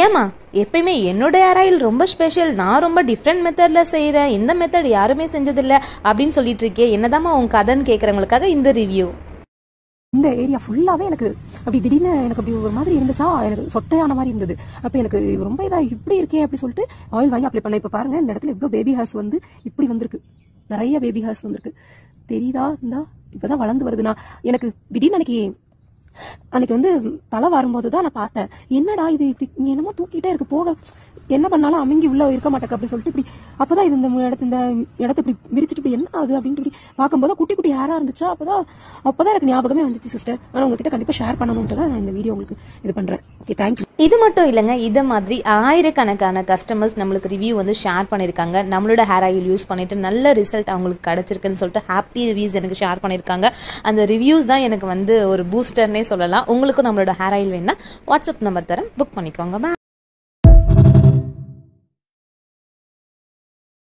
ஏமா எப்பயுமே என்னோட ஹேர் ஆயில் ரொம்ப ஸ்பெஷல், நான் ரொம்ப டிஃப்ரெண்ட் மெத்தட்ல செய்கிறேன், இந்த மெத்தட் யாருமே செஞ்சதில்ல அப்படின்னு சொல்லிட்டு இருக்கே, என்னதாம்மா உன் கதைன்னு கேட்குறவங்களுக்காக இந்த ரிவ்யூ. இந்த ஏரியா ஃபுல்லாவே எனக்கு அப்படி திடீர்னு எனக்கு அப்படி ஒரு மாதிரி இருந்துச்சா, எனக்கு சொட்டையான மாதிரி இருந்தது. அப்ப எனக்கு ரொம்ப இதா இப்படி இருக்கே அப்படி சொல்லிட்டு ஆயில் வாங்கி அப்ளை பண்ண. இப்ப பாருங்க இந்த இடத்துல இவ்வளவு பேபி ஹேர்ஸ் வந்து இப்படி வந்திருக்கு, நிறைய பேபி ஹேர்ஸ் வந்திருக்கு. தெரியுதா? இந்தா இப்பதான் வளர்ந்து வருது. நான் எனக்கு திடீர்னு அன்னைக்கு வந்து தலை வரும்போதுதான் நான் பார்த்தேன், என்னடா இது இப்படி என்னமோ தூக்கிட்டே இருக்கு, போக என்ன பண்ணாலும் அமுங்கி உள்ள இருக்க மாட்டேங்க அப்படி சொல்லிட்டு இப்படி அப்பதான் இது இந்த இடத்த இப்படி விரிச்சிட்டு இப்படி என்ன ஆகுது அப்படின்னு இப்படி பார்க்கும்போது குட்டி குட்டி ஹேரா இருந்துச்சா. அப்பதான் எனக்கு ஞாபகமே வந்துச்சு சிஸ்டர். ஆனா உங்ககிட்ட கண்டிப்பா ஷேர் பண்ணணும்ட்டு தான் நான் இந்த வீடியோ உங்களுக்கு இது பண்றேன். Okay, thank you. இது மட்டும் இல்லைங்க, இதை மாதிரி ஆயிரக்கணக்கான கஸ்டமர்ஸ் நம்மளுக்கு ரிவ்யூ வந்து ஷேர் பண்ணியிருக்காங்க. நம்மளோட ஹேர் ஆயில் யூஸ் பண்ணிட்டு நல்ல ரிசல்ட் அவங்களுக்கு கிடைச்சிருக்குன்னு சொல்லிட்டு ஹாப்பி ரிவ்யூஸ் எனக்கு ஷேர் பண்ணியிருக்காங்க. அந்த ரிவ்யூஸ் தான் எனக்கு வந்து ஒரு பூஸ்டர்னே சொல்லலாம். உங்களுக்கும் நம்மளோட ஹேர் ஆயில் வேணும்னா வாட்ஸ்அப் நம்பர் தரேன், புக் பண்ணிக்கோங்க.